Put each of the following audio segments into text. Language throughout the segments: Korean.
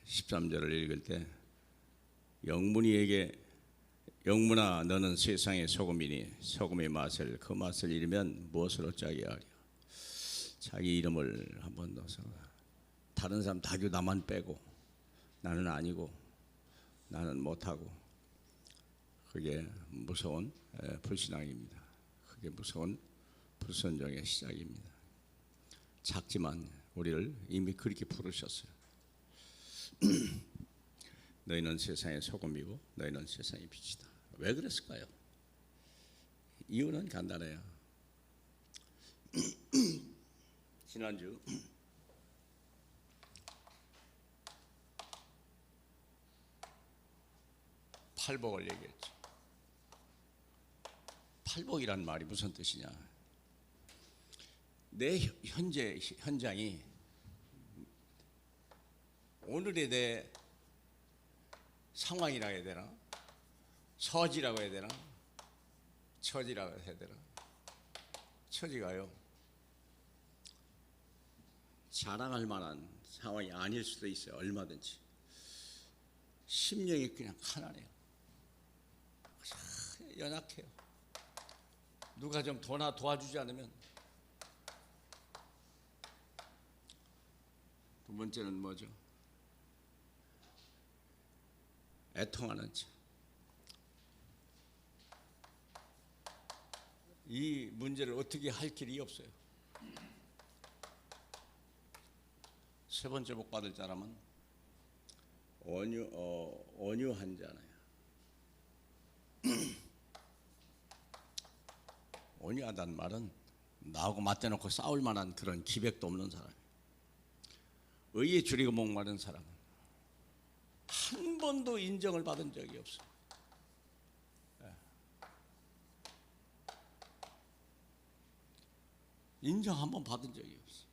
13절을 읽을 때 영문이에게 영문아 너는 세상의 소금이니 소금의 맛을 그 맛을 잃으면 무엇으로 짜게 하랴. 자기 이름을 한번 넣어서 다른 사람 다 나만 빼고 나는 아니고 나는 못하고, 그게 무서운 불신앙입니다. 그게 무서운 불순종의 시작입니다. 작지만 우리를 이미 그렇게 부르셨어요. 너희는 세상의 소금이고 너희는 세상의 빛이다. 왜 그랬을까요? 이유는 간단해요. 지난주 팔복을 얘기했죠. 팔복이란 말이 무슨 뜻이냐? 내 현재 현장이 오늘의 내 상황이라고 해야 되나? 처지라고 해야 되나? 처지라고 해야 되나? 처지가요, 자랑할 만한 상황이 아닐 수도 있어요. 얼마든지. 심령이 그냥 가난해요. 연약해요. 누가 좀 도와주지 않으면. 두 번째는 뭐죠? 애통하는 자. 이 문제를 어떻게 할 길이 없어요. 세 번째 복 받을 사람은 온유한 자나요. 온유하다는 말은 나하고 맞대놓고 싸울 만한 그런 기백도 없는 사람. 의에 줄이고 목마른 사람은 한 번도 인정을 받은 적이 없어요. 인정 한 번 받은 적이 없어요.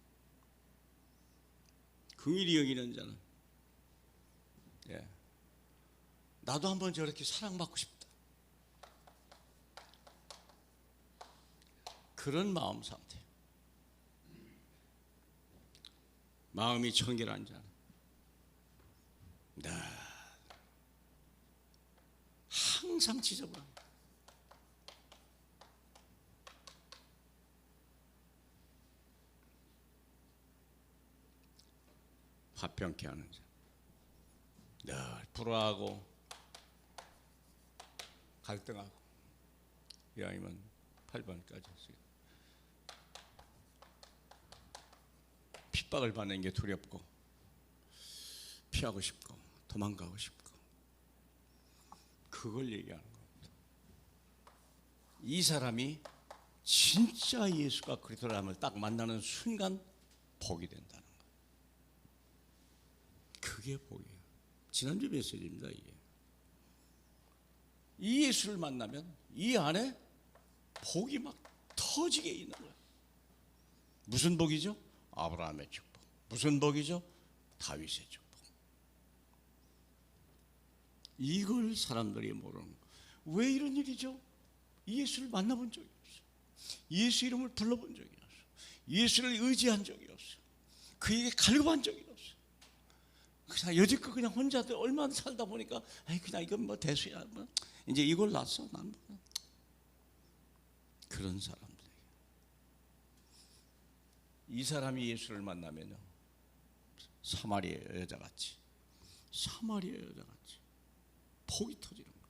긍휼히 여기는 자는 나도 한번 저렇게 사랑받고 싶다. 그런 마음 상태. 마음이 청결한 자는 항상 지저분합니다. 화평케 하는 자, 늘 불화하고 갈등하고. 이왕이면 8번까지 했어요. 핍박을 받는 게 두렵고 피하고 싶고 도망가고 싶고, 그걸 얘기하는 겁니다. 이 사람이 진짜 예수가 그리스도라는 걸 딱 만나는 순간 복이 된다는 거예요. 그게 복이에요. 지난주 메시지입니다. 이게. 이 예수를 만나면 이 안에 복이 막 터지게 있는 거예요. 무슨 복이죠? 아브라함의 축복. 무슨 복이죠? 다윗의 축복. 이걸 사람들이 모르는 거예요. 왜 이런 일이죠? 예수를 만나본 적이 없어요. 예수 이름을 불러본 적이 없어요. 예수를 의지한 적이 없어요. 그에게 갈급한 적이 없어요. 그냥 여지껏 그냥 혼자 얼마나 살다 보니까 그냥 이건 뭐 대수야, 뭐 이제 이걸 놨어. 난 그런 사람들에게 이 사람이 예수를 만나면요, 사마리아 여자같이 복이 터지는 거예요.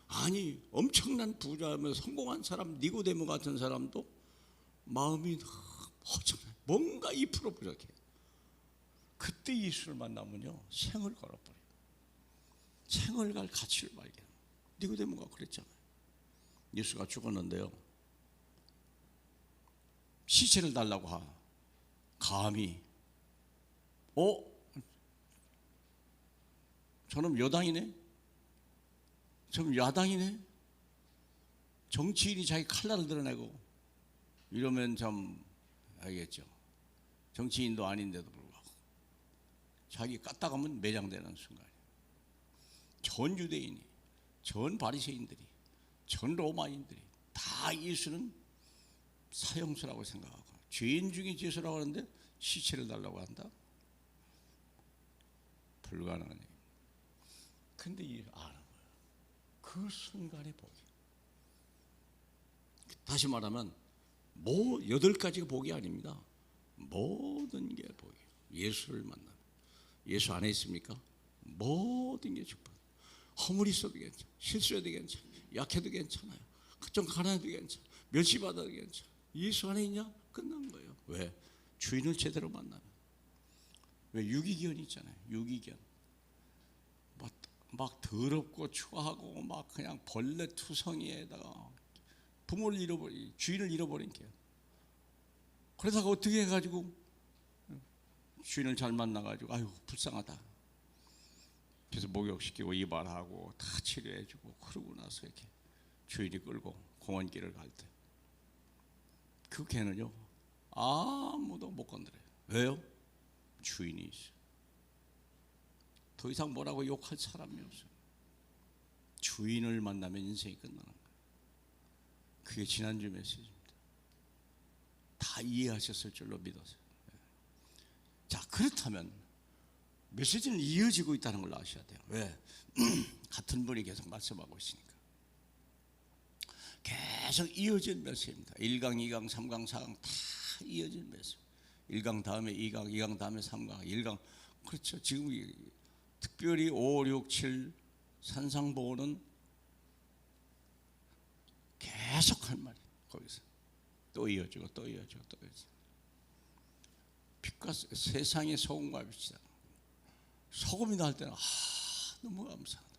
아니 엄청난 부자면 성공한 사람 니고데모 같은 사람도 마음이 허전해. 뭔가 2% 부족해. 그때 예수를 만나면요, 생을 걸어버려요. 생을 갈 가치를 발견해요. 니고데모가 그랬잖아요. 예수가 죽었는데요, 시체를 달라고 감히 저놈 여당이네, 저놈 야당이네, 정치인이 자기 칼날을 드러내고 이러면 참 알겠죠. 정치인도 아닌데도 불구하고 자기 까딱하면 매장되는 순간이에요. 전 유대인이, 전 바리새인들이, 전 로마인들이 다 예수는 사형수라고 생각하고 죄인 중에 죄수라고 하는데 시체를 달라고 한다. 불가능한 얘기. 근데 이 아는 거예요. 그 순간의 복이. 다시 말하면 8가지가 복이 아닙니다. 모든 게 복이에요. 예수를 만나면. 예수 안에 있습니까? 모든 게 축복. 허물이 있어도 괜찮아. 실수해도 괜찮아. 약해도 괜찮아요. 좀 가난해도 괜찮아. 멸시받아도 괜찮아. 예수 안에 있냐? 끝난 거예요. 왜? 주인을 제대로 만나면. 왜? 유기견 있잖아요. 유기견. 막 더럽고 추하고 막 그냥 벌레 투성이에다가 부모를 잃어버린, 주인을 잃어버린 개. 그러다가 어떻게 해가지고 주인을 잘 만나가지고 아유 불쌍하다. 그래서 목욕시키고 이발하고 다 치료해주고 그러고 나서 이렇게 주인이 끌고 공원길을 갈 때 그 개는요 아무도 못 건드려요. 왜요? 주인이 있어요. 더 이상 뭐라고 욕할 사람이 없어요. 주인을 만나면 인생이 끝나는 거예요. 그게 지난주 메시지입니다. 다 이해하셨을 줄로 믿어서. 자, 그렇다면 메시지는 이어지고 있다는 걸 아셔야 돼요. 왜? 같은 분이 계속 말씀하고 있으니까. 계속 이어진 메시지입니다. 1강, 2강, 3강, 4강 다 이어진 메시지. 1강 다음에 2강, 2강 다음에 3강, 1강. 그렇죠. 지금 특별히 5, 6, 7 산상보호는 계속 할 말이에요. 거기서 또 이어지고 또 이어지고 또 이어지고. 빛과 세상의 소금과 빛이다. 소금이 날 때는 너무 감사하다.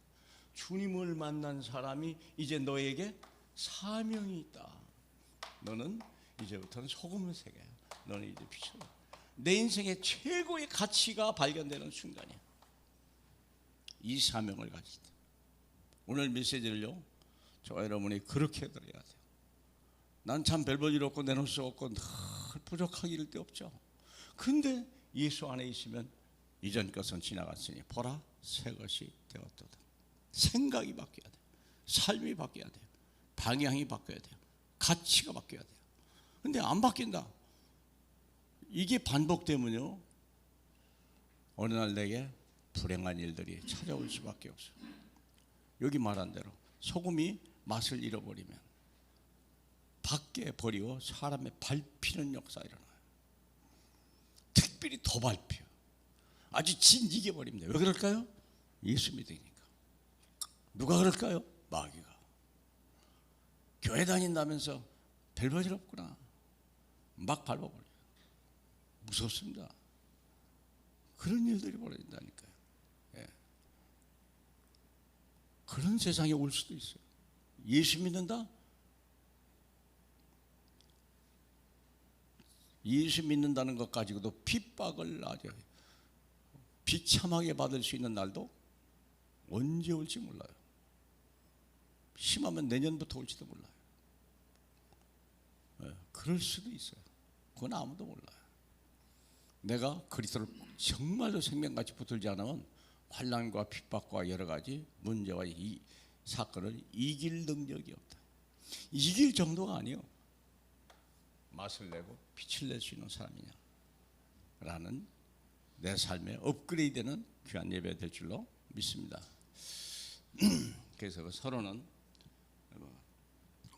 주님을 만난 사람이 이제 너에게 사명이 있다. 너는 이제부터는 소금의 세계야. 너는 이제 빛이다. 내 인생의 최고의 가치가 발견되는 순간이야. 이 사명을 가질 때. 오늘 메시지를요, 저와 여러분이 그렇게 들어야 돼요. 난 참 별 볼 일 없고 내놓을 수 없고 늘 부족하기 일도 없죠. 근데 예수 안에 있으면 이전 것은 지나갔으니 보라 새 것이 되었도다. 생각이 바뀌어야 돼요. 삶이 바뀌어야 돼요. 방향이 바뀌어야 돼요. 가치가 바뀌어야 돼요. 근데 안 바뀐다. 이게 반복되면요 어느 날 내게 불행한 일들이 찾아올 수밖에 없어요. 여기 말한 대로 소금이 맛을 잃어버리면 밖에 버리고 사람의 밟히는 역사가 일어나요. 특별히 더 밟혀요. 아주 진지게 버립니다. 왜 그럴까요? 예수 믿으니까. 누가 그럴까요? 마귀가. 교회 다닌다면서 별 볼 일 없구나. 막 밟아버려요. 무섭습니다. 그런 일들이 벌어진다니까요. 예. 그런 세상에 올 수도 있어요. 예수 믿는다? 예수 믿는다는 것 가지고도 핍박을 아주 비참하게 받을 수 있는 날도 언제 올지 몰라요. 심하면 내년부터 올지도 몰라요. 네, 그럴 수도 있어요. 그건 아무도 몰라요. 내가 그리스도를 정말로 생명같이 붙들지 않으면 환난과 핍박과 여러 가지 문제와 이 사건을 이길 능력이 없다. 이길 정도가 아니요. 맛을 내고 빛을 낼 수 있는 사람이냐 라는 내 삶의 업그레이드는 귀한 예배 될 줄로 믿습니다. 그래서 그 서로는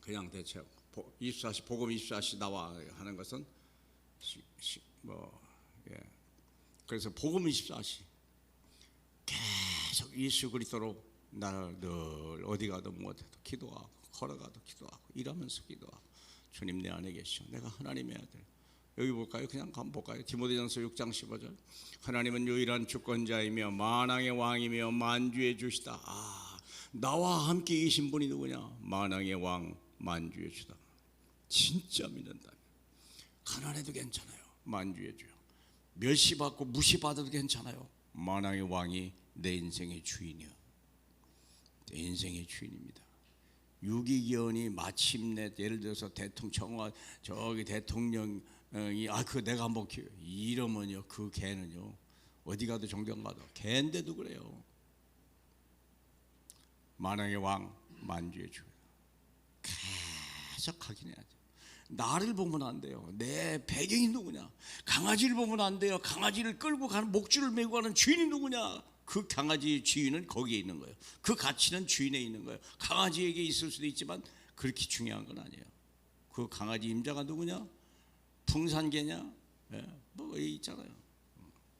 그냥 대체 24시 복음 24시 나와 하는 것은 그래서 복음 24시 계속 예수 그리스도로 나를 늘 어디 가도 못해도 기도하고 걸어가도 기도하고 일하면서 기도하고 주님 내 안에 계시오. 내가 하나님의 아들. 여기 볼까요? 그냥 한번 볼까요? 디모데전서 6장 15절. 하나님은 유일한 주권자이며 만왕의 왕이며 만주의 주시다. 나와 함께 계신 분이 누구냐? 만왕의 왕 만주의 주다. 진짜 믿는다면 가난해도 괜찮아요. 만주의 주요. 멸시받고 무시받아도 괜찮아요. 만왕의 왕이 내 인생의 주인이요. 내 인생의 주인입니다. 유기견이 마침내 예를 들어서 대통령 저기 대통령이 그 내가 한번 키워 이러면요 그 개는요 어디 가도 존경받아. 개인데도 그래요. 만왕의 왕 만주의 주. 계속 확인해야죠. 나를 보면 안 돼요. 내 배경이 누구냐? 강아지를 보면 안 돼요. 강아지를 끌고 가는 목줄을 메고 가는 주인이 누구냐? 그 강아지의 주인은 거기에 있는 거예요. 그 가치는 주인에 있는 거예요. 강아지에게 있을 수도 있지만 그렇게 중요한 건 아니에요. 그 강아지 임자가 누구냐? 풍산개냐? 뭐 있잖아요.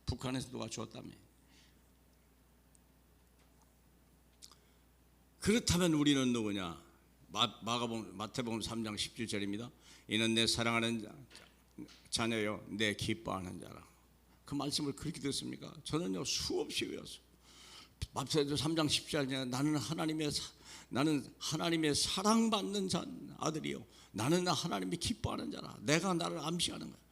북한에서 누가 줬다며. 그렇다면 우리는 누구냐? 마태복음 3장 17절입니다. 이는 내 사랑하는 자녀요 내 기뻐하는 자라. 그 말씀을 그렇게 듣습니까? 저는요 수없이 외웠어요. 마태복음 3장 17절에 나는 하나님의 사랑받는 아들이요 나는 하나님이 기뻐하는 자라. 내가 나를 암시하는 거야.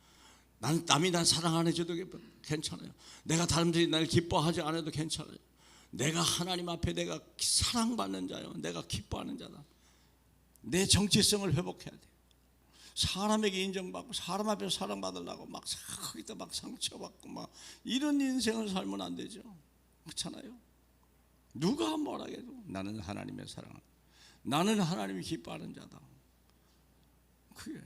남이 날 사랑 안 해줘도 괜찮아요. 내가 사람들이 날 기뻐하지 않아도 괜찮아요. 내가 하나님 앞에 내가 사랑받는 자요 내가 기뻐하는 자다. 내 정체성을 회복해야 돼. 사람에게 인정받고 사람 앞에서 사랑받으려고 막 거기다 막 상처받고 막 이런 인생을 살면 안 되죠. 그렇잖아요. 누가 뭐라 해도 나는 하나님의 사랑을, 나는 하나님이 기뻐하는 자다. 그게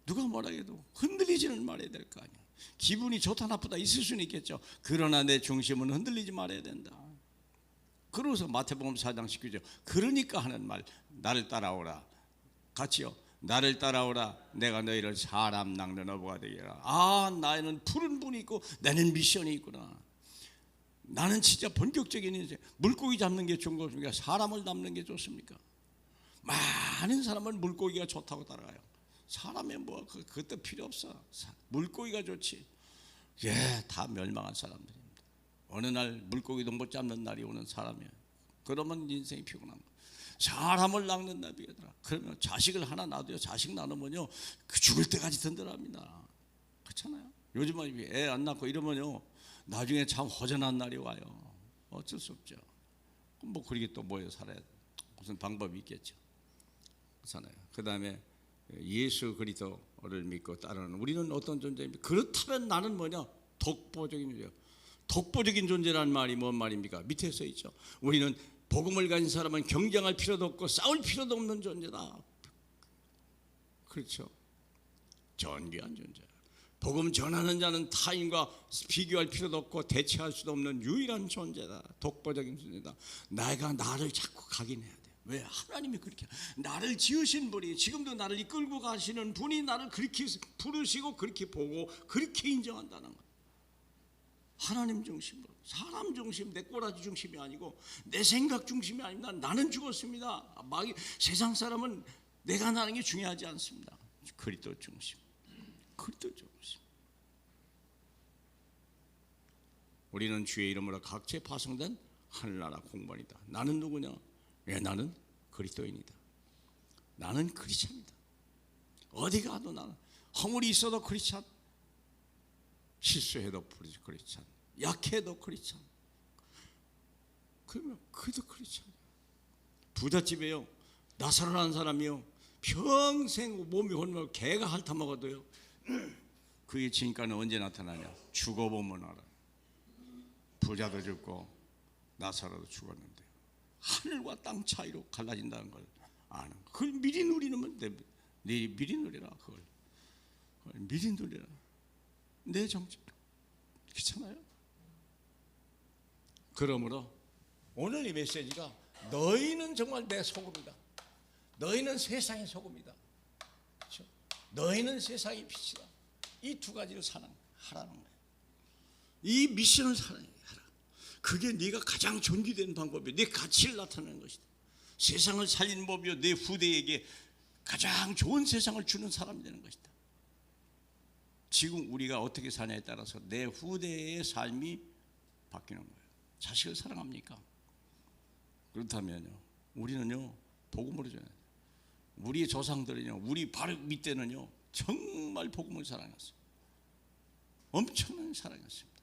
누가 뭐라 해도 흔들리지는 말아야 될 거 아니야. 기분이 좋다 나쁘다 있을 수는 있겠죠. 그러나 내 중심은 흔들리지 말아야 된다. 그러고서 마태복음 4장 19절 그러니까 하는 말 나를 따라오라. 같이요. 나를 따라오라. 내가 너희를 사람 낚는 어부가 되리라. 나에는 푸른 분이 있고 나는 미션이 있구나. 나는 진짜 본격적인 인생. 물고기 잡는 게 좋은 것입니까? 사람을 잡는 게 좋습니까? 많은 사람은 물고기가 좋다고 따라가요. 사람이 뭐 그것도 필요 없어. 물고기가 좋지. 다 멸망한 사람들입니다. 어느 날 물고기도 못 잡는 날이 오는 사람이에요. 그러면 인생이 피곤한 거예요. 사람을 낚는 나비더라. 그러면 자식을 하나 놔도요. 자식 나누면요 죽을 때까지 든든합니다. 그렇잖아요. 요즘은 애 안 낳고 이러면요 나중에 참 허전한 날이 와요. 어쩔 수 없죠. 뭐 그렇게 또 모여 살아야 돼. 무슨 방법이 있겠죠. 그렇잖아요. 그 다음에 예수 그리스도를 믿고 따르는 우리는 어떤 존재입니까? 그렇다면 나는 뭐냐? 독보적인 존재예요. 독보적인 존재라는 말이 뭔 말입니까? 밑에 써 있죠. 우리는 복음을 가진 사람은 경쟁할 필요도 없고 싸울 필요도 없는 존재다. 그렇죠. 존귀한 존재. 복음 전하는 자는 타인과 비교할 필요도 없고 대체할 수도 없는 유일한 존재다. 독보적인 존재다. 내가 나를 자꾸 각인해야 돼. 왜? 하나님이 그렇게 나를 지으신 분이 지금도 나를 이끌고 가시는 분이 나를 그렇게 부르시고 그렇게 보고 그렇게 인정한다는 거예요. 하나님 중심으로. 사람 중심, 내 꼬라지 중심이 아니고 내 생각 중심이 아닙니다. 나는 죽었습니다. 세상 사람은 내가 나는 게 중요하지 않습니다. 그리스도 중심. 그리스도 중심. 우리는 주의 이름으로 각지에 파송된 하늘나라 공무원이다. 나는 누구냐? 나는 그리스도인이다. 나는 크리스찬이다. 어디 가도 나는 허물이 있어도 크리스찬, 실수해도 크리스찬, 약해도 크리스찬. 그러면 그도 크리스찬. 부잣집에요 나사로라는 사람이요 평생 몸이 홀면 개가 핥아먹어도요 그의 진가는 언제 나타나냐? 죽어보면 알아. 부자도 죽고 나사로도 죽었는데 하늘과 땅 차이로 갈라진다는 걸 아는 거. 그걸 미리 누리면 돼. 미리 누리라. 그걸 미리 누리라. 내 정체. 그렇잖아요. 그러므로 오늘 이 메시지가 너희는 정말 내 소금이다. 너희는 세상의 소금이다. 그렇죠? 너희는 세상의 빛이다. 이 두 가지를 사랑하라는 거예요. 이 미션을 사랑하라. 그게 네가 가장 존귀된 방법이야. 네 가치를 나타내는 것이다. 세상을 살리는 법이요 내 후대에게 가장 좋은 세상을 주는 사람이 되는 것이다. 지금 우리가 어떻게 사냐에 따라서 내 후대의 삶이 바뀌는 거예요. 자식을 사랑합니까? 그렇다면요 우리는요 복음으로 줘야 돼요. 우리의 조상들은요 우리 바로 밑에는요 정말 복음을 사랑했어요. 엄청난 사랑이었습니다.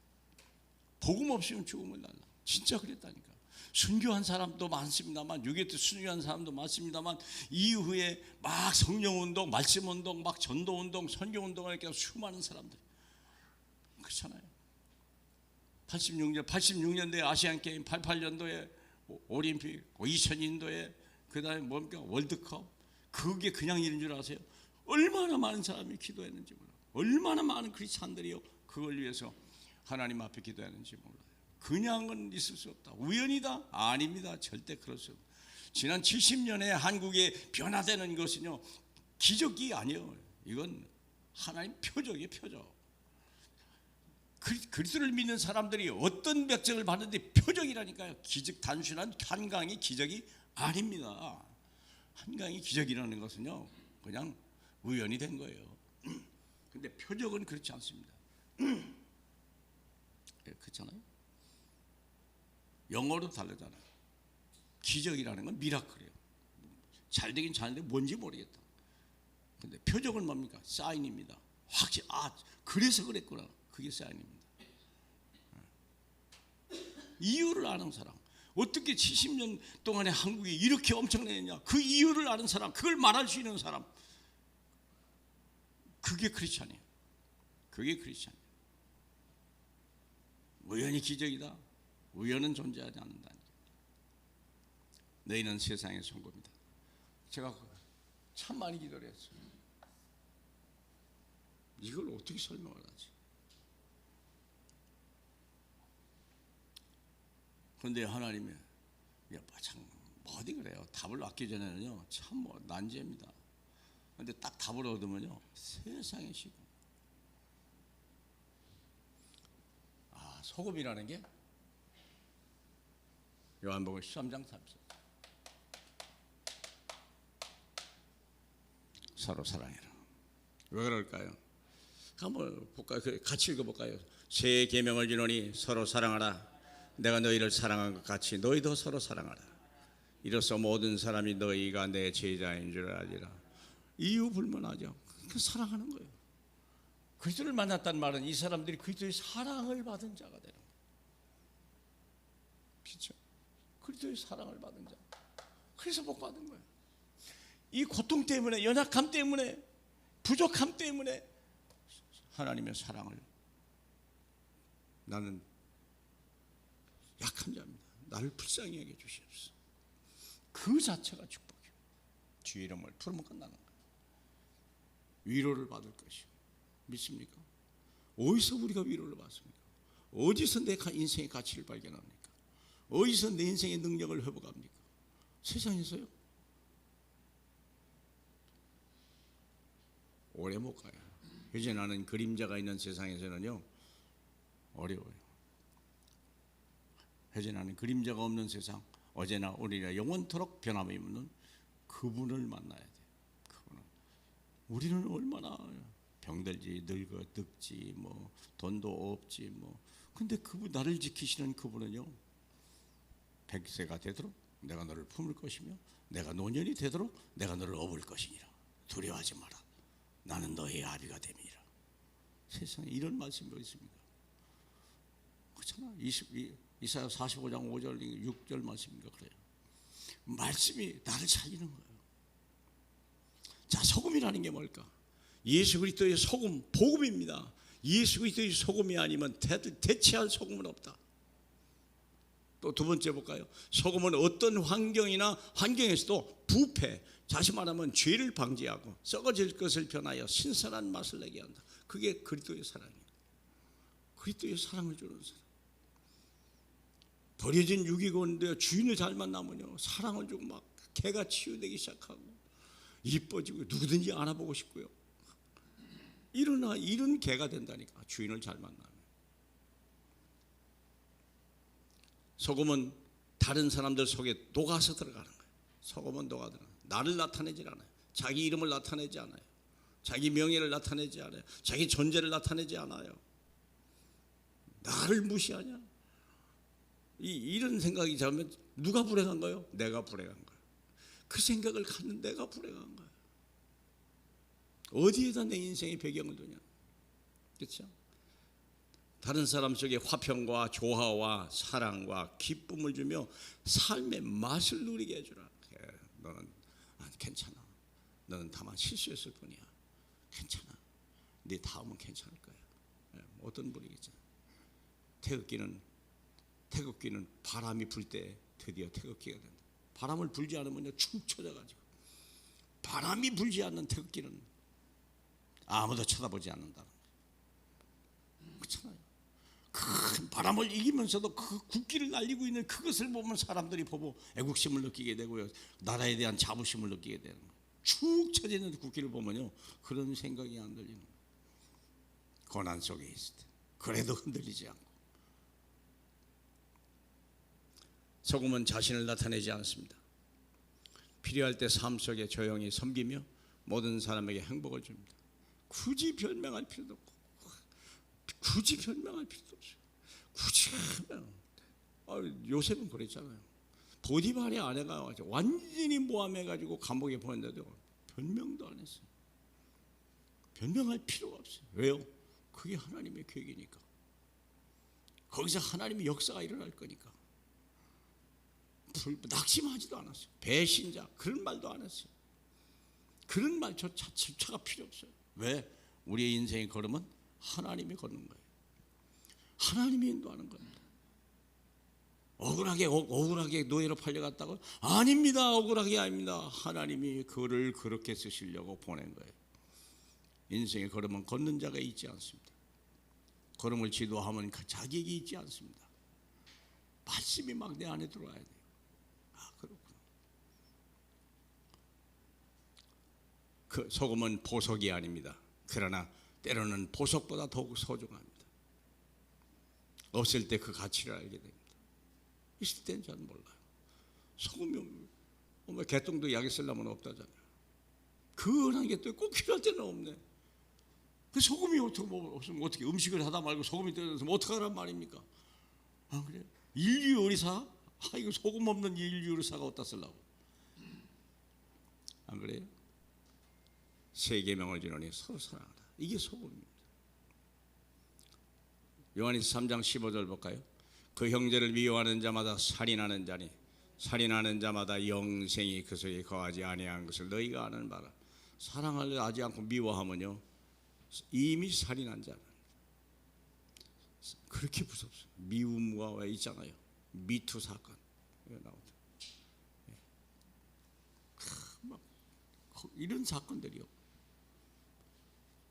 복음 없이는 죽음을 날라. 진짜 그랬다니까. 순교한 사람도 많습니다만, 유괴 때 순교한 사람도 많습니다만, 이후에 막 성령운동, 말씀운동, 막 전도운동, 선교운동을 이렇게 수많은 사람들. 그렇잖아요. 86년도에 아시안게임, 88년도에 올림픽, 2000년도에 그 다음에 뭡니까? 월드컵. 그게 그냥 일인 줄 아세요? 얼마나 많은 사람이 기도했는지 몰라요. 얼마나 많은 크리스찬들이요 그걸 위해서 하나님 앞에 기도했는지 몰라요. 그냥은 있을 수 없다. 우연이다? 아닙니다. 절대 그럴 수 없다. 지난 70년에 한국에 변화되는 것은요, 기적이 아니에요. 이건 하나님 표적이에요, 표적. 그리스도를 믿는 사람들이 어떤 백성을 받는데 표적이라니까요. 기적, 단순한 한강이 기적이 아닙니다. 한강이 기적이라는 것은요, 그냥 우연이 된 거예요. 근데 표적은 그렇지 않습니다. 그렇잖아요. 영어로 다르잖아요. 기적이라는 건 미라클이에요. 잘 되긴 잘하는데 뭔지 모르겠다. 근데 표적은 뭡니까? 사인입니다. 확실히 그래서 그랬구나. 그게 사인입니다. 이유를 아는 사람. 어떻게 70년 동안에 한국이 이렇게 엄청나냐? 그 이유를 아는 사람, 그걸 말할 수 있는 사람. 그게 크리스찬이에요. 그게 크리스찬이에요. 우연히 기적이다. 우연은 존재하지 않는다. 너희는 세상의 선고입니다. 제가 참 많이 기도를 했어요. 이걸 어떻게 설명을 하지? 그런데 하나님이 참 어디 그래요? 답을 얻기 전에는요, 참 난제입니다. 그런데 딱 답을 얻으면요, 세상의 시고. 소금이라는 게 요한복음 13장 30절. 서로 사랑해라. 왜 그럴까요? 한번 볼까요? 같이 읽어볼까요? 새 계명을 주노니 서로 사랑하라. 내가 너희를 사랑한 것 같이 너희도 서로 사랑하라. 이로써 모든 사람이 너희가 내 제자인 줄 알리라. 이유 불문하죠. 그 사랑하는 거예요. 그리스도를 만났다는 말은 이 사람들이 그리스도의 사랑을 받은 자가 되는 거예요. 그렇죠? 그리스도의 사랑을 받은 자. 그래서 복 받은 거예요. 이 고통 때문에, 연약함 때문에, 부족함 때문에 하나님의 사랑을, 나는 약한 자입니다. 나를 불쌍히 여겨 주시옵소서. 그 자체가 축복이에요. 주의 이름을 부르면 끝나는 거예요. 위로를 받을 것이요. 믿습니까? 어디서 우리가 위로를 받습니까? 어디서 내 인생의 가치를 발견합니까? 어디서 내 인생의 능력을 회복합니까? 세상에서요? 오래 못 가요. 이제 나는 그림자가 있는 세상에서는요, 어려워요. 이제 나는 그림자가 없는 세상, 어제나 오늘이나 영원토록 변함이 없는 그분을 만나야 돼요. 그분은. 우리는 얼마나 병들지, 늙어, 늙지, 뭐 돈도 없지, 뭐. 근데 그분, 나를 지키시는 그분은요, 100세가 되도록 내가 너를 품을 것이며, 내가 노년이 되도록 내가 너를 업을 것이니라. 두려워하지 마라. 나는 너의 아비가 됨이라. 세상에 이런 말씀이 어디 있습니까? 그렇잖아. 이사야 45장 5절 6절 말씀인가 그래요. 말씀이 나를 살리는 거예요. 자, 소금이라는 게 뭘까? 예수 그리스도의 소금, 복음입니다. 예수 그리스도의 소금이 아니면 대체할 소금은 없다. 또 두 번째 볼까요? 소금은 어떤 환경에서도 부패, 다시 말하면 죄를 방지하고 썩어질 것을 변하여 신선한 맛을 내게 한다. 그게 그리스도의 사랑이에요. 그리스도의 사랑을 주는 사람. 버려진 유기견인데 주인을 잘 만나면요, 사랑을 주고 막 개가 치유되기 시작하고 이뻐지고 누구든지 안아보고 싶고요. 이런 개가 된다니까, 주인을 잘 만나면. 소금은 다른 사람들 속에 녹아서 들어가는 거예요. 소금은 녹아들어. 나를 나타내지 않아요. 자기 이름을 나타내지 않아요. 자기 명예를 나타내지 않아요. 자기 존재를 나타내지 않아요. 나를 무시하냐? 이런 생각이 들면 누가 불행한가요? 내가 불행한 거예요. 그 생각을 갖는 내가 불행한 거예요. 어디에다 내 인생의 배경을 두냐? 그렇죠? 다른 사람 속에 화평과 조화와 사랑과 기쁨을 주며 삶의 맛을 누리게 해주라. 너는 괜찮아. 너는 다만 실수했을 뿐이야. 괜찮아. 네 다음은 괜찮을 거야. 어떤 분이 있잖아. 태극기는 바람이 불 때 드디어 태극기가 된다. 바람을 불지 않으면 축 처져가지고, 바람이 불지 않는 태극기는 아무도 쳐다보지 않는다. 그렇잖아요. 큰 바람을 이기면서도 그 국기를 날리고 있는 그것을 보면 사람들이 보고 애국심을 느끼게 되고요, 나라에 대한 자부심을 느끼게 되는 거예요. 축 처져 있는 국기를 보면요, 그런 생각이 안 들리는 거예요. 고난 속에 있을 때 그래도 흔들리지 않고. 소금은 자신을 나타내지 않습니다. 필요할 때 삶 속에 조용히 섬기며 모든 사람에게 행복을 줍니다. 굳이 변명할 필요도 없고, 굳이 변명할 필요도 없어요. 굳이 하면 요셉은 그랬잖아요. 보디발의 아내가 완전히 모함해가지고 감옥에 보냈는데도 변명도 안 했어요. 변명할 필요가 없어요. 왜요? 그게 하나님의 계획이니까. 거기서 하나님의 역사가 일어날 거니까. 낙심하지도 않았어요. 배신자 그런 말도 안 했어요. 그런 말조차가 필요 없어요. 왜? 우리의 인생의 걸음은 하나님이 걷는 거예요. 하나님이 인도하는 겁니다. 억울하게 노예로 팔려갔다고? 아닙니다. 억울하게 아닙니다. 하나님이 그를 그렇게 쓰시려고 보낸 거예요. 인생의 걸음은 걷는 자가 있지 않습니다. 걸음을 지도하면 자격이 있지 않습니다. 말씀이 막 내 안에 들어와야 돼요. 아, 그렇구나. 그 소금은 보석이 아닙니다. 그러나 때로는 보석보다 더욱 소중합니다. 없을 때 그 가치를 알게 됩니다. 있을 때는 잘 몰라요. 소금이 개똥도 약에 쓰려면 없다잖아요. 그런 게 또 꼭 필요할 때는 없네. 그 소금이 없으면 어떻게 음식을 하다 말고 소금이 떨어져서 어떡하란 말입니까? 아, 그래요? 인류 요리사? 이거 소금 없는 인류 요리사가 어디다 쓰려고? 안 그래요? 세 계명을 지노니 서로 사랑하라. 이게 소금입니다. 요한일서 3장 15절 볼까요? 그 형제를 미워하는 자마다 살인하는 자니 살인하는 자마다 영생이 그 속에 거하지 아니한 것을 너희가 아는 바라. 사랑을 하지 않고 미워하면요, 이미 살인한 자는. 그렇게 무섭습니다. 미움과 왜 있잖아요. 미투 사건 나오죠. 막 이런 사건들이요.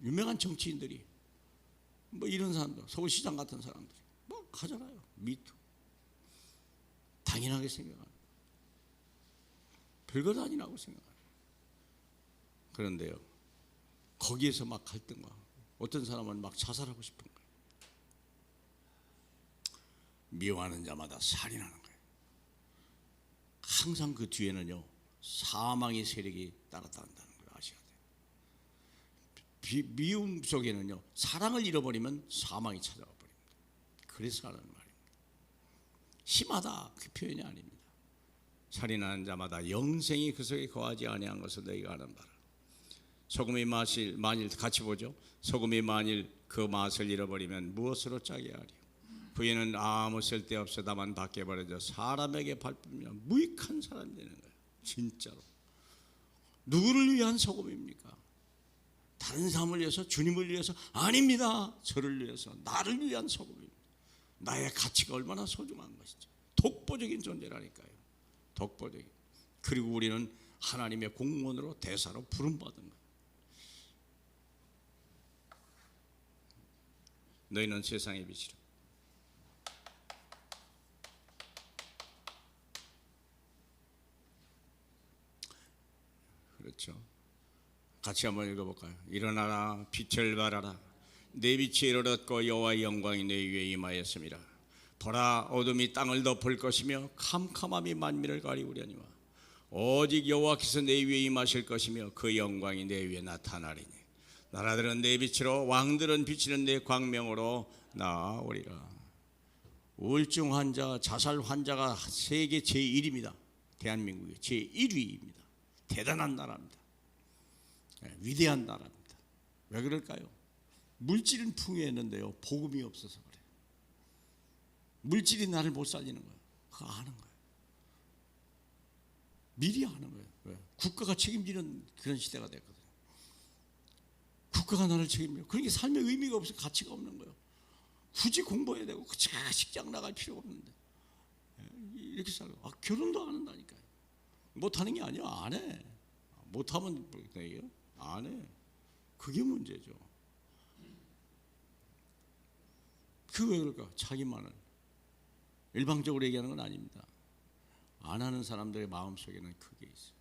유명한 정치인들이 이런 사람들, 서울시장 같은 사람들이 하잖아요. 미투. 당연하게 생각하는, 별것 아니라고 생각하는. 그런데요, 거기에서 막 갈등과, 어떤 사람은 막 자살하고 싶은 거예요. 미워하는 자마다 살인하는 거예요. 항상 그 뒤에는요, 사망의 세력이 따라다닌다는 걸 아셔야 돼요. 미움 속에는요, 사랑을 잃어버리면 사망이 찾아와 버립니다. 그래서 하는 말입니다. 심하다 그 표현이 아닙니다. 살인하는 자마다 영생이 그 속에 거하지 아니한 것을 너희가 아는 바라. 소금이 만일 같이 보죠. 소금이 만일 그 맛을 잃어버리면 무엇으로 짜게 하리요? 그에는 아무 쓸데없어 다만 밖에 버려져 사람에게 밟으면 무익한 사람이 되는 거예요. 진짜로. 누구를 위한 소금입니까? 다른 사람을 위해서, 주님을 위해서? 아닙니다. 저를 위해서, 나를 위한 소금입니다. 나의 가치가 얼마나 소중한 것이죠. 독보적인 존재라니까요. 독보적인. 그리고 우리는 하나님의 공무원으로, 대사로 부름받은 거예요. 너희는 세상의 빛이라. 그렇죠. 같이 한번 읽어볼까요? 일어나라, 빛을 발하라. 내 빛이 이르렀고 여호와의 영광이 내 위에 임하였습니다. 보라, 어둠이 땅을 덮을 것이며 캄캄함이 만민을 가리우려니와 오직 여호와께서 내 위에 임하실 것이며 그 영광이 내 위에 나타나리니 나라들은 내 빛으로, 왕들은 비치는 내 광명으로 나아오리라. 우울증 환자, 자살 환자가 세계 제1위입니다. 대한민국이 제1위입니다. 대단한 나라입니다. 위대한 나라입니다. 왜 그럴까요? 물질은 풍요했는데요, 복음이 없어서 그래요. 물질이 나를 못 살리는 거예요. 그거 아는 거예요. 미리 아는 거예요. 왜? 국가가 책임지는 그런 시대가 됐거든요. 국가가 나를 책임져. 그러니까 삶의 의미가 없어, 가치가 없는 거예요. 굳이 공부해야 되고 식장 나갈 필요가 없는데 이렇게 살고. 결혼도 안 한다니까요. 못하는 게 아니야. 안 해. 못하면 안 해. 그게 문제죠. 그왜 그럴까? 자기만을. 일방적으로 얘기하는 건 아닙니다. 안 하는 사람들의 마음속에는 그게 있어요.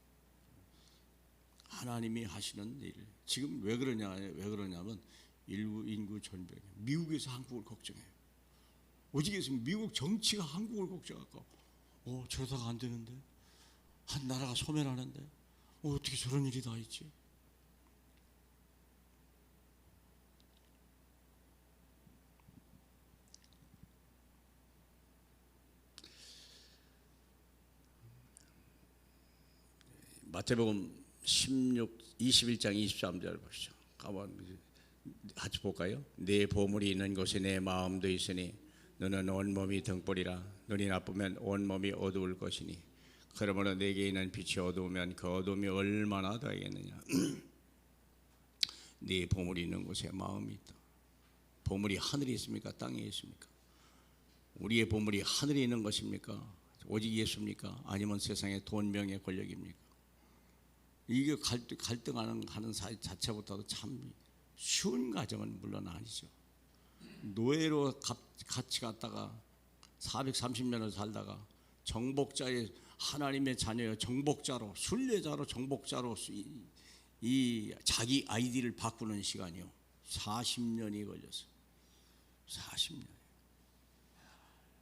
하나님이 하시는 일. 지금 왜 그러냐면 인구 전병. 미국에서 한국을 걱정해요. 오직에서 미국 정치가 한국을 걱정하고, 저러다가 안 되는데, 한 나라가 소멸하는데, 어떻게 저런 일이 다 있지? 마태복음 21장 23절 보시죠. 같이 볼까요? 내 보물이 있는 곳에 내 마음도 있으니 너는 온몸이 등불이라. 눈이 나쁘면 온몸이 어두울 것이니 그러므로 내게 있는 빛이 어두우면 그 어두움이 얼마나 더하겠느냐. 네 보물이 있는 곳에 마음이 있다. 보물이 하늘에 있습니까? 땅에 있습니까? 우리의 보물이 하늘에 있는 것입니까? 오직 예수입니까? 아니면 세상의 돈, 명예, 권력입니까? 이게 갈등하는 사회 자체부터도 참 쉬운 가정은 물론 아니죠. 노예로 같이 갔다가 430년을 살다가 정복자의 하나님의 자녀의 정복자로, 순례자로, 정복자로 이 자기 아이디를 바꾸는 시간이요 40년이 걸렸어요. 40년.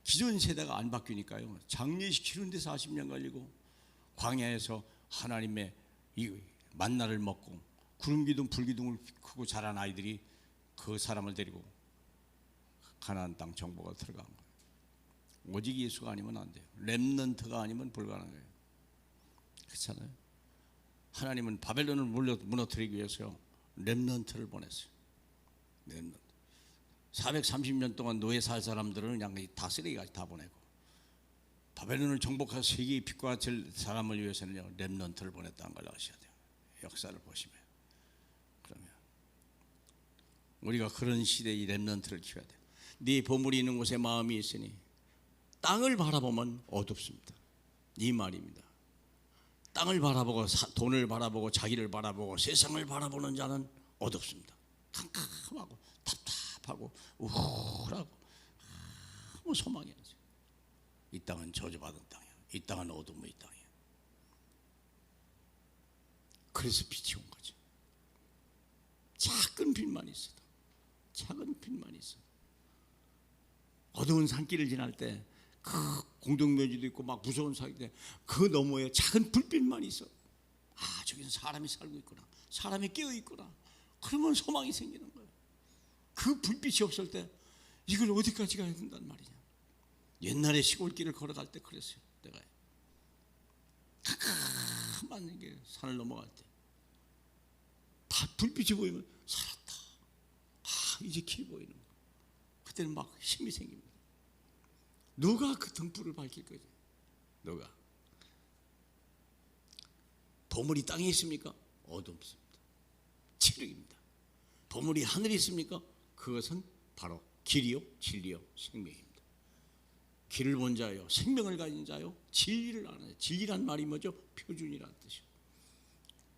기존 세대가 안 바뀌니까요. 장례식 치르는데 40년 걸리고, 광야에서 하나님의 이 만나를 먹고 구름기둥 불기둥을 크고 자란 아이들이 그 사람을 데리고 가나안 땅 정복에 들어간 거예요. 오직 예수가 아니면 안 돼요. 렘넌트가 아니면 불가능해요. 그렇잖아요. 하나님은 바벨론을 무너뜨리기 위해서 렘넌트를 보냈어요. 렘넌트. 430년 동안 노예 살 사람들은 그냥 다 쓰레기까지 다 보내고, 바벨론을 정복해서 세계의 빛과 될 사람을 위해서는요 렘넌트를 보냈다는 걸 아셔야 돼요. 역사를 보시면. 그러면 우리가 그런 시대의 렘넌트를 키워야 돼요. 네 보물이 있는 곳에 마음이 있으니 땅을 바라보면 어둡습니다. 이 말입니다. 땅을 바라보고 돈을 바라보고 자기를 바라보고 세상을 바라보는 자는 어둡습니다. 캄캄하고 답답하고 우울하고 아무 소망이 없어요. 이 땅은 저주받은 땅이야. 이 땅은 어둠의 땅이야. 그래서 빛이 온 거죠. 작은 빛만 있어도, 작은 빛만 있어도, 어두운 산길을 지날 때 그 공동묘지도 있고 막 무서운 산인데 그 너머에 작은 불빛만 있어. 저기서 사람이 살고 있구나, 사람이 깨어 있구나. 그러면 소망이 생기는 거예요. 그 불빛이 없을 때 이걸 어디까지 가야 된단 말이냐. 옛날에 시골길을 걸어갈 때 그랬어요. 내가 캄캄한 게 산을 넘어갈 때 다 불빛이 보이면 살았다. 이제 길 보이는 거. 그때는 막 힘이 생깁니다. 누가 그 등불을 밝힐 거죠? 누가? 보물이 땅에 있습니까? 어둡습니다. 체력입니다. 보물이 하늘에 있습니까? 그것은 바로 길이요, 진리요, 생명입니다. 길을 본 자요, 생명을 가진 자요, 진리를 아는 자. 진리란 말이 뭐죠? 표준이라는 뜻이요.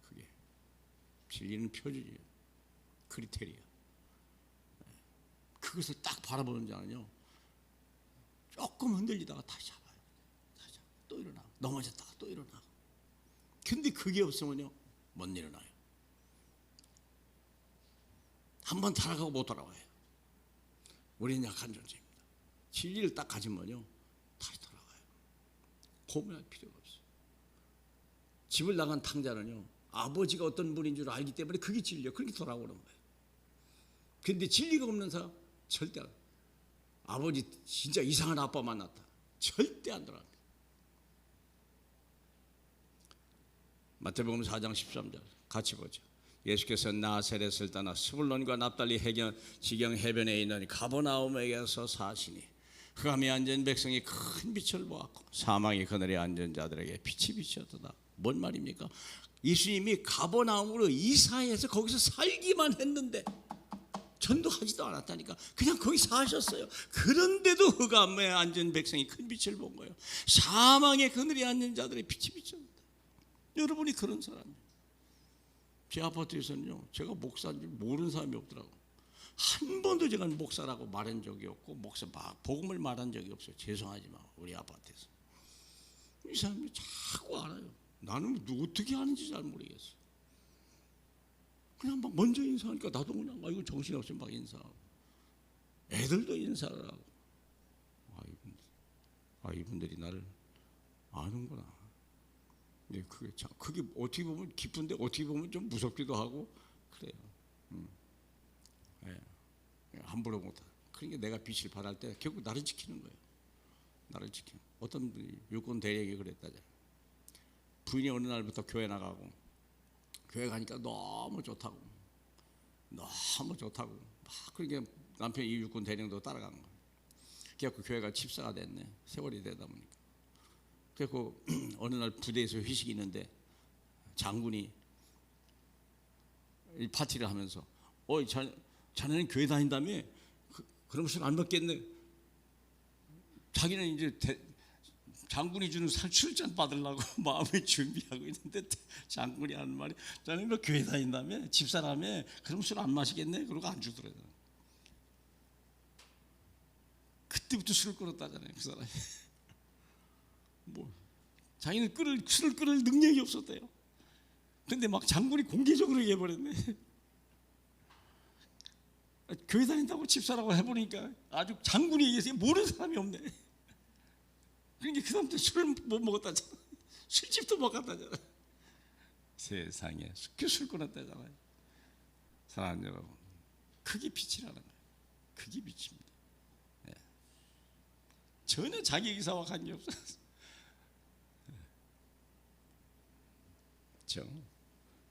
그게 진리는 표준이에요. 크리테리아. 그것을 딱 바라보는 자는요, 조금 흔들리다가 다시 잡아요. 또 일어나고, 넘어졌다가 또 일어나고. 근데 그게 없으면요 못 일어나요. 한번 타락하고 못 돌아와요. 우리는 약한 존재입니다. 진리를 딱 가지면요 다시 돌아가요. 고민할 필요가 없어요. 집을 나간 탕자는요 아버지가 어떤 분인 줄 알기 때문에 그게 진리예요. 그렇게 돌아오는 거예요. 근데 진리가 없는 사람 절대 안, 아버지 진짜 이상한 아빠 만났다, 절대 안 돌아갑니다. 마태복음 4장 13절 같이 보죠. 예수께서 나사렛을 떠나 스불론과 납달리 지경 해변에 있는 가버나움에게서 사시니 흑암에 앉은 백성이 큰 빛을 보았고 사망의 그늘에 앉은 자들에게 빛이 비쳤도다. 뭔 말입니까? 예수님이 가버나움으로 이사해서 거기서 살기만 했는데 전도하지도 않았다니까. 그냥 거기 사셨어요. 그런데도 흑암에 앉은 백성이 큰 빛을 본 거예요. 사망의 그늘에 앉은 자들의 빛이 비쳤다. 여러분이 그런 사람이에요. 제 아파트에서는요 제가 목사인 줄 모르는 사람이 없더라고. 한 번도 제가 목사라고 말한 적이 없고 목사 복음을 말한 적이 없어요. 죄송하지만 우리 아파트에서 이 사람이 자꾸 알아요. 나는 어떻게 하는지 잘 모르겠어. 그냥 막 먼저 인사하니까 나도 그냥 이거 정신없이 막 인사하고 애들도 인사를 하고 이분들이 나를 아는구나. 네, 그게 어떻게 보면 기쁜데 어떻게 보면 좀 무섭기도 하고 그래요. 네, 함부로 못하. 그러니까 내가 빛을 발할 때 결국 나를 지키는 거예요. 나를 지키는. 어떤 분이 육군 대령이 그랬다잖아요. 부인이 어느 날부터 교회 나가고 교회 가니까 너무 좋다고 막 그러니까 남편이 이 육군 대령도 따라간 거예요. 그래서 교회가 집사가 됐네. 세월이 되다 보니까. 그래서 어느 날 부대에서 회식이 있는데 장군이 이 파티를 하면서 자네는 교회 다닌다며? 그럼 술 안 먹겠네. 자기는 이제 장군이 주는 술잔 받으려고 마음에 준비하고 있는데 장군이 하는 말이 자네는 뭐 교회 다닌다며? 집사라며? 그럼 술 안 마시겠네? 그러고 안 주더라고요. 그때부터 술을 끊었다잖아요. 그 사람이. 자기는 술을 끊을 능력이 없었대요. 근데 막 장군이 공개적으로 얘기해버렸네. 교회 다닌다고 집사라고 해보니까 아주 장군이 얘기해서 모르는 사람이 없네. 그러니까 그 사람들 술을 못 먹었다잖아. 술집도 못 갔다잖아. 세상에 술 끊었다잖아요. 사랑하는 여러분, 그게 빛이라는 거예요. 그게 빛입니다. 네. 전혀 자기 의사와 관계없어요.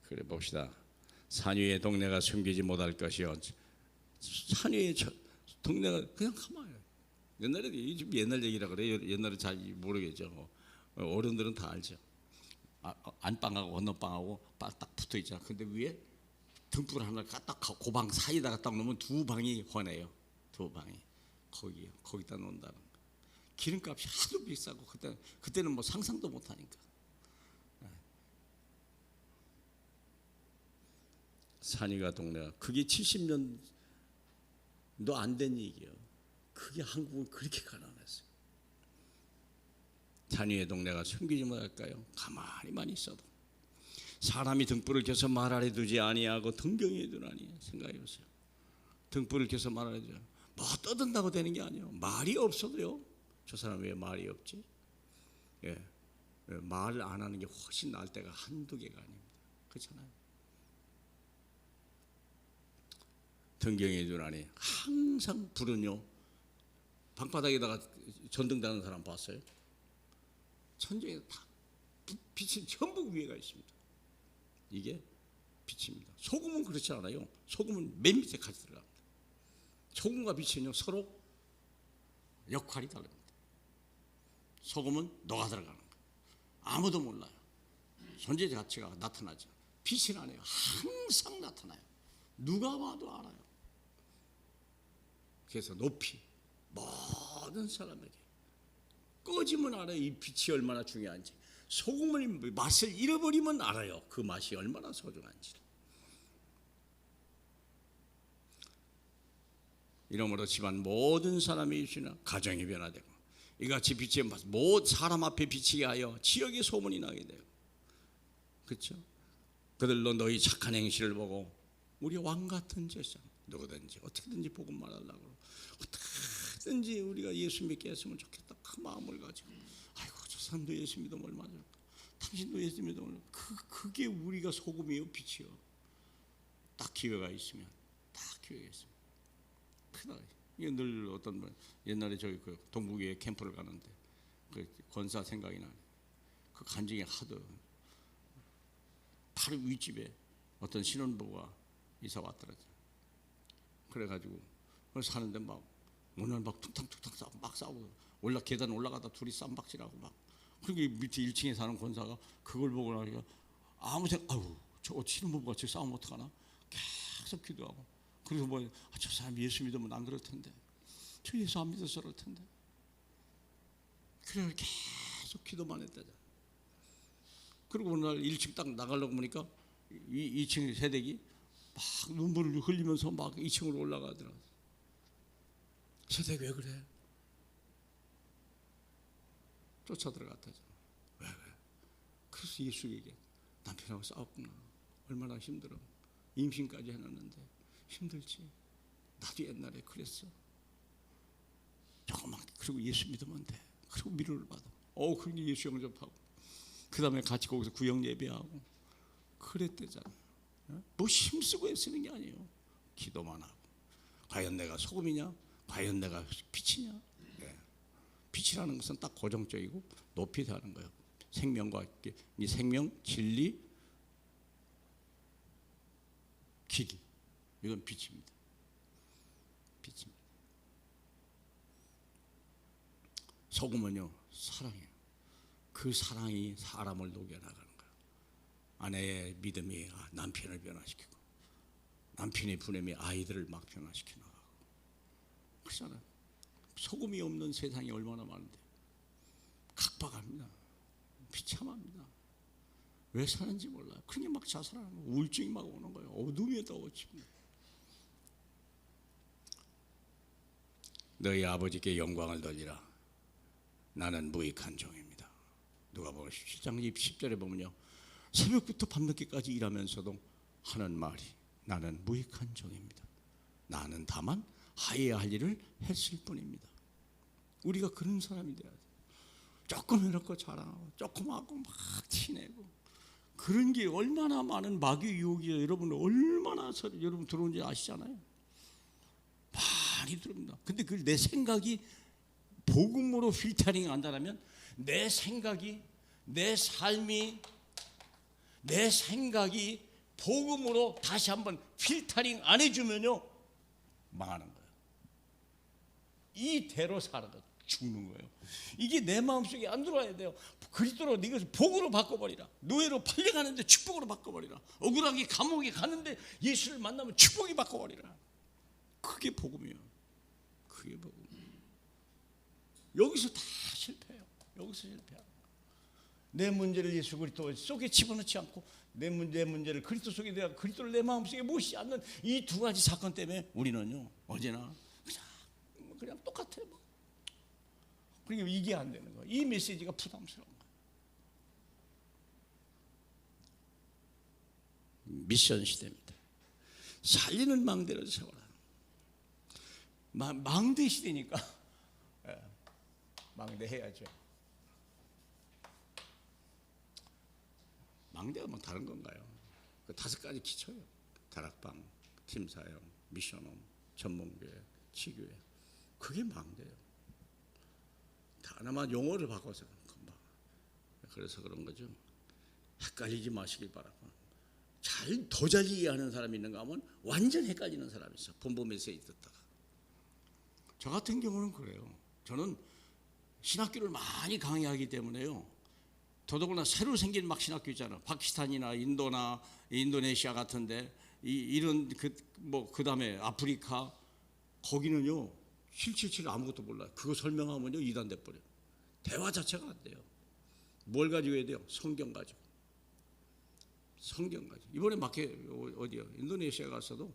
그래 봅시다. 산 위의 동네가 숨기지 못할 것이요. 산 위의 동네가 그냥 가만히. 옛날에 옛날 얘기라 그래요. 옛날에 잘 모르겠죠. 어른들은 다 알죠. 안방하고 건너방하고 딱 붙어 있잖아. 근데 위에 등불 하나 딱 고방 사이다가 딱 놓으면 두 방이 훤해요. 두 방이 거기다 놓는다는 거. 기름값이 하도 비싸고 그때는 뭐 상상도 못 하니까. 산이가 동네가 그게 70년도 안 된 얘기예요. 그게 한국은 그렇게 가난했어요. 산위의 동네가 숨기지 못할까요? 가만히만 있어도 사람이 등불을 켜서 말 아래 두지 아니하고 등경에 두나니. 생각해 보세요. 등불을 켜서 말 아래 두지 뭐 떠든다고 되는 게 아니에요. 말이 없어도요. 저 사람 왜 말이 없지? 말을 안 하는 게 훨씬 나을 때가 한두 개가 아닙니다. 그렇잖아요. 등경에 두나니. 항상 불은요 방바닥에다가 전등다는 사람 봤어요? 천정에 다 빛이 전부 위에가 있습니다. 이게 빛입니다. 소금은 그렇지 않아요. 소금은 맨 밑에 같이 들어갑니다. 소금과 빛은요 서로 역할이 다릅니다. 소금은 녹아 들어가는 거예요. 아무도 몰라요. 존재 자체가 나타나죠. 빛은 안 해요. 항상 나타나요. 누가 봐도 알아요. 그래서 높이 모든 사람에게 꺼지면 알아요. 이 빛이 얼마나 중요한지. 소금을 맛을 잃어버리면 알아요. 그 맛이 얼마나 소중한지. 이러므로 집안 모든 사람이 입시나 가정이 변화되고 이같이 빛이 모든 사람 앞에 비치게 하여 지역의 소문이 나게 돼요. 그렇죠? 그들로 너희 착한 행실을 보고 우리 왕 같은 제사 누구든지 어떻게든지 복음 말하려고 어떻게든지 우리가 예수 믿게 했으면 좋겠다. 그 마음을 가지고 아이고 저 사람도 예수 믿으면 얼마나 좋을까. 당신도 예수 믿으면 얼마나 그게 우리가 소금이요 빛이요. 딱 기회가 있으면 크다. 이게 늘 어떤 분 옛날에 저기 그 동북에 캠프를 가는데 그 권사 생각이 나네. 그 간증이 하도 바로 윗집에 어떤 신혼부부가 이사 왔더라고요. 그래가지고 사는데 막 오늘 막 툭탕툭탕 막 싸우고 계단 올라가다 둘이 쌈박질하고 막 그게 밑에 1층에 사는 권사가 그걸 보고 나니까 아무 생각 저 신혼부부가 저 싸우면 어떡하나 계속 기도하고 그래서 저 사람 예수 믿으면 안 그럴 텐데 저 예수 안 믿어서 그럴 텐데 그래 계속 기도만 했다잖아. 그리고 어느 날 1층 딱 나가려고 보니까 2층 세대기 막 눈물을 흘리면서 막 2층으로 올라가더라. 세대 왜 그래? 쫓아 들어갔다잖아. 왜? 그래서 예수에게 남편하고 싸웠구나. 얼마나 힘들어. 임신까지 해놨는데 힘들지. 나도 옛날에 그랬어. 조금만 그리고 예수 믿으면 돼. 그리고 위로를 받아. 그러니 예수 영접하고 그 다음에 같이 거기서 구역 예배하고 그랬대잖아. 뭐 힘쓰고 애쓰는 게 아니에요. 기도만 하고. 과연 내가 소금이냐? 과연 내가 빛이냐? 네. 빛이라는 것은 딱 고정적이고 높이 사는 거예요. 생명과 함께 이 생명, 진리, 길. 이건 빛입니다. 빛입니다. 소금은요, 사랑이에요. 그 사랑이 사람을 녹여나가는 거예요. 아내의 믿음이 남편을 변화시키고, 남편의 분함이 아이들을 막 변화시켜 나가고. 그렇잖아요. 소금이 없는 세상이 얼마나 많은데 각박합니다. 비참합니다. 왜 사는지 몰라요. 그러니 막 자살하는 거예요. 우울증이 막 오는 거예요. 어둠이 더 어칩니다. 너희 아버지께 영광을 돌리라. 나는 무익한 종입니다. 누가복음 17장 10절에 보면요, 새벽부터 밤늦게까지 일하면서도 하는 말이 나는 무익한 종입니다. 나는 다만 하여야 할 일을 했을 뿐입니다. 우리가 그런 사람이 돼야 돼요. 조금 해놓고 자랑하고 조금 하고 막 티내고 그런 게 얼마나 많은 마귀 유혹이에요. 여러분 얼마나 여러분 들어온지 아시잖아요. 많이 들어옵니다. 근데 그 내 생각이 복음으로 필터링 한다면 내 생각이 내 삶이 내 생각이 복음으로 다시 한번 필터링 안 해주면요 망하는 거예요. 이대로 살아도 죽는 거예요. 이게 내 마음속에 안 들어와야 돼요. 그리스도로 이것을 복으로 바꿔버리라. 노예로 팔려가는데 축복으로 바꿔버리라. 억울하게 감옥에 가는데 예수를 만나면 축복이 바꿔버리라. 그게 복음이에요. 그게 복음이에요. 여기서 다 실패해요. 여기서 실패해요. 내 문제를 예수 그리스도 속에 집어넣지 않고 내 문제를 그리스도 속에 내가 그리스도를 내 마음속에 모시지 않는 이 두 가지 사건 때문에 우리는요 언제나 그냥 똑같아요. 그러니까 이게 안 되는 거예요. 이 메시지가 부담스러운 거예요. 미션 시대입니다. 살리는 망대를 세워라. 망대 시대니까 망대 해야죠. 망대가 뭐 다른 건가요? 그 5가지 기초예요. 다락방, 팀사역, 미션홈, 전문교회, 치교회. 그게 망대예요. 하나만 용어를 바꿔서 금방. 그래서 그런 거죠. 헷갈리지 마시길 바라고. 더 잘 이해하는 사람이 있는가 하면 완전 헷갈리는 사람이 있어. 본부 메시지 듣다가. 저 같은 경우는 그래요. 저는 신학교를 많이 강의하기 때문에요. 더더구나 새로 생긴 막 신학교 있잖아요. 파키스탄이나 인도나 인도네시아 같은데 이런 그다음에 아프리카 거기는요. 777 아무것도 몰라요. 그거 설명하면요 이단돼 버려요. 대화 자체가 안 돼요. 뭘 가지고 해야 돼요? 성경 가지고. 성경 가지고. 이번에 어디요? 인도네시아 갔어도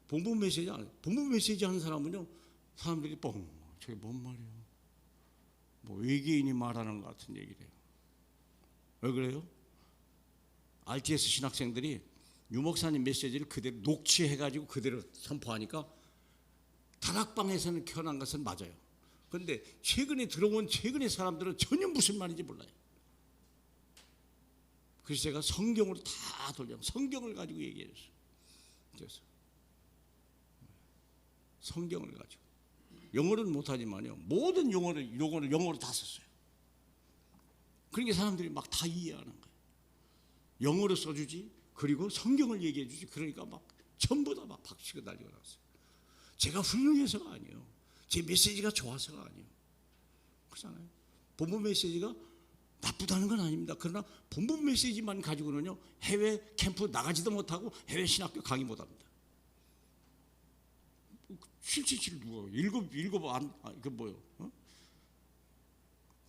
본부 메시지 하는 사람은요 사람들이 저게 뭔 말이에요? 뭐 외계인이 말하는 것 같은 얘기를 해요. 왜 그래요? RTS 신학생들이 유목사님 메시지를 그대로 녹취해가지고 그대로 선포하니까 다락방에서는 켜난 것은 맞아요. 그런데 최근에 들어온 최근의 사람들은 전혀 무슨 말인지 몰라요. 그래서 제가 성경으로 다 돌려 성경을 가지고 얘기했어요. 그래서 성경을 가지고 영어는 못하지만요 모든 용어를 영어로 다 썼어요. 그러니까 사람들이 막 다 이해하는 거예요. 영어로 써주지 그리고 성경을 얘기해 주지 그러니까 막 전부 다 막 박수가 날리고 나왔어요. 제가 훌륭해서가 아니에요. 제 메시지가 좋아서가 아니에요. 그렇잖아요. 본부 메시지가 나쁘다는 건 아닙니다. 그러나 본부 메시지만 가지고는요 해외 캠프 나가지도 못하고 해외 신학교 강의 못합니다. 777 누가 그 뭐요?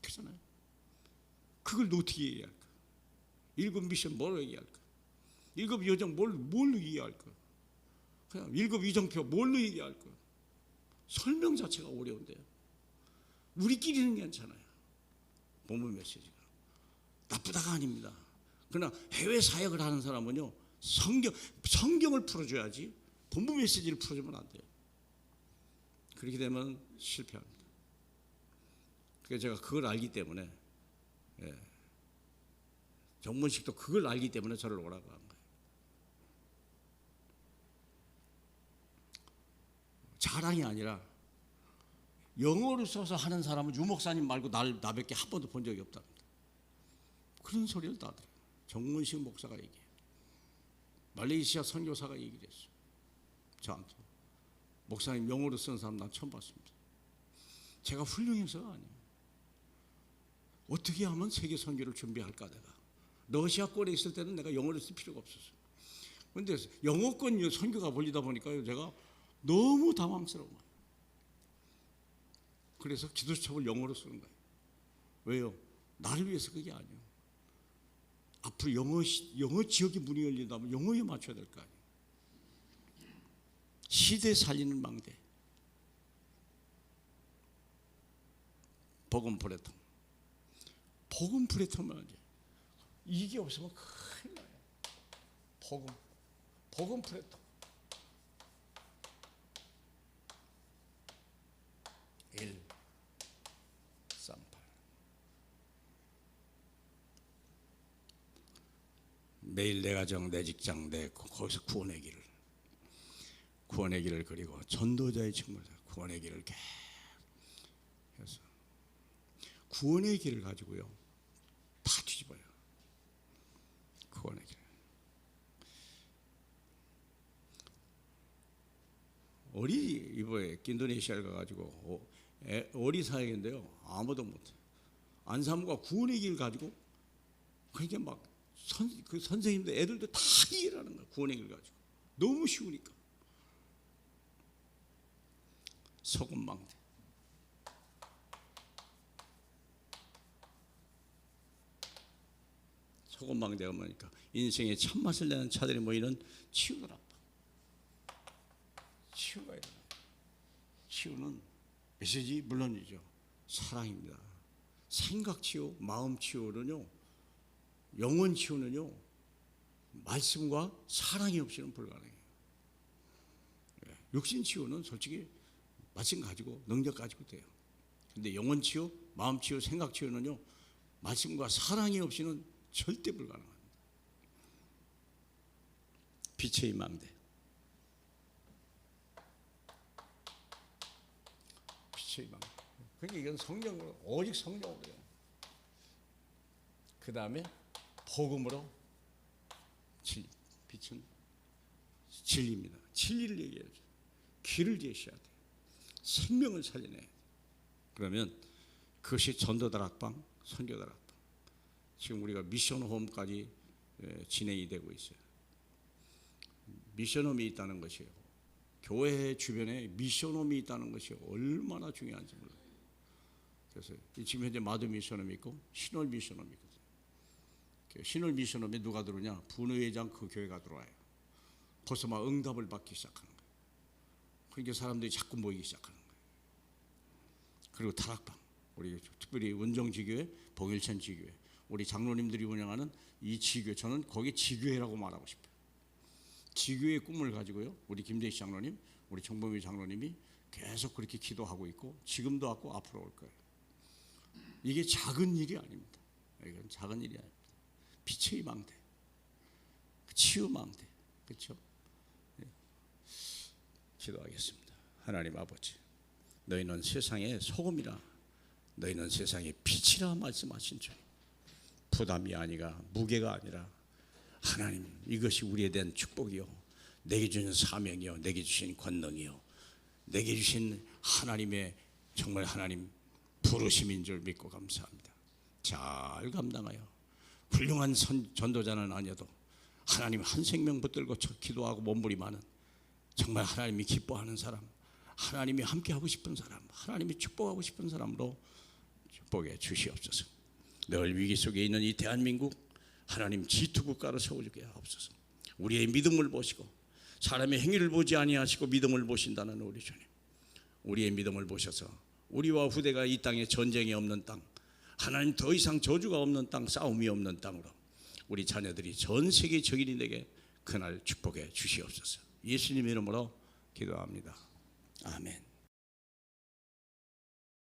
그렇잖아요. 그걸 어떻게 이해할까? 1급 미션 뭘 얘기할까? 1급 여정 뭘 이해할까? 그냥 1급 이정표 뭘로 얘기할 거야? 설명 자체가 어려운데요. 우리끼리는 괜찮아요. 본문 메시지가 나쁘다가 아닙니다. 그러나 해외 사역을 하는 사람은요, 성경을 풀어줘야지 본문 메시지를 풀어주면 안 돼요. 그렇게 되면 실패합니다. 그래서 제가 그걸 알기 때문에, 정문식도 그걸 알기 때문에 저를 오라고 한 거예요. 자랑이 아니라 영어를 써서 하는 사람은 유 목사님 말고 나밖에 한 번도 본 적이 없답니다. 그런 소리를 다 들어요. 정문식 목사가 얘기해요. 말레이시아 선교사가 얘기를 했어요. 저한테. 목사님 영어로 쓰는 사람 난 처음 봤습니다. 제가 훌륭해서가 아니에요. 어떻게 하면 세계 선교를 준비할까 내가. 러시아권에 있을 때는 내가 영어를 쓸 필요가 없었어요. 그런데 영어권 선교가 벌리다 보니까 제가 너무 당황스러운 거예요. 그래서 기도수첩을 영어로 쓰는 거예요. 왜요? 나를 위해서 그게 아니에요. 앞으로 영어 지역에 문이 열린다면 영어에 맞춰야 될 거 아니에요. 시대 살리는 망대. 복음 프레통. 복음 프레통만 하지. 이게 없으면 큰일 나요. 복음 프레통. 1, 3, 8. 매일 내 가정, 내 직장, 거기서 구원의 길을 그리고 전도자의 직무를 구원의 길을 계속 해서 구원의 길을 가지고요 다 뒤집어요. 구원의 길. 이번에 인도네시아를 가가지고 어리 사역인데요 아무도 못해. 안사무가 구원의 길 가지고 그러니까 막 그 선생님들 애들도 다 이해를 하는 거야. 구원의 길 가지고 너무 쉬우니까. 소금망대. 소금망대가 뭐니까 인생의 참맛을 내는 차들이 모이는 치유더라. 치유가 일어나요. 치유는 메시지 물론이죠. 사랑입니다. 생각 치유, 마음 치유는요, 영혼 치유는요, 말씀과 사랑이 없이는 불가능해요. 육신 치유는 솔직히 말씀 가지고 능력 가지고 돼요. 근데 영혼 치유, 마음 치유, 생각 치유는요, 말씀과 사랑이 없이는 절대 불가능합니다. 빛의 망대. 빛의 망대. 그러니까 이건 성경으로, 오직 성경으로 해요. 그 다음에 복음으로 빛은 진리입니다. 진리를 얘기해야죠. 길을 제시해야 돼요. 생명을 살려내야 돼요. 그러면 그것이 전도다락방, 선교다락방. 지금 우리가 미션홈까지 진행이 되고 있어요. 미션홈이 있다는 것이요, 교회 주변에 미션홈이 있다는 것이 얼마나 중요한지 몰라요. 그래서 지금 현재 마도 미션홈이 있고 신월 미션홈이 있거든요. 신월 미션홈에 누가 들어오냐? 분회장 그 교회가 들어와요. 벌써 막 응답을 받기 시작하는 거예요. 그러니까 사람들이 자꾸 모이기 시작하는 거예요. 그리고 다락방, 우리 특별히 원정지교회, 봉일천 지교회, 우리 장로님들이 운영하는 이 지교회, 저는 거기 지교회라고 말하고 싶어요. 지교회의 꿈을 가지고요, 우리 김대희 장로님, 우리 정범위 장로님이 계속 그렇게 기도하고 있고 지금도 하고 앞으로 올 거예요. 이게 작은 일이 아닙니다. 이건 작은 일이 아닙니다. 빛의 망대, 치유 망대, 그렇죠? 네. 기도하겠습니다. 하나님 아버지, 너희는 세상의 소금이라, 너희는 세상의 빛이라 말씀하신 줄, 부담이 아니라 무게가 아니라 하나님, 이것이 우리에 대한 축복이요, 내게 주신 사명이요, 내게 주신 권능이요, 내게 주신 하나님의 정말 하나님 부르심인 줄 믿고 감사합니다. 잘 감당하여 훌륭한 전도자는 아니어도 하나님 한 생명 붙들고 기도하고 몸부림하는 정말 하나님이 기뻐하는 사람, 하나님이 함께하고 싶은 사람, 하나님이 축복하고 싶은 사람으로 축복해 주시옵소서. 늘 위기 속에 있는 이 대한민국 하나님 지투국가로 세워주게 하옵소서. 우리의 믿음을 보시고 사람의 행위를 보지 아니하시고 믿음을 보신다는 우리 주님, 우리의 믿음을 보셔서 우리와 후대가 이 땅에 전쟁이 없는 땅, 하나님 더 이상 저주가 없는 땅, 싸움이 없는 땅으로 우리 자녀들이 전 세계 적인에게 그날 축복해 주시옵소서. 예수님 이름으로 기도합니다. 아멘.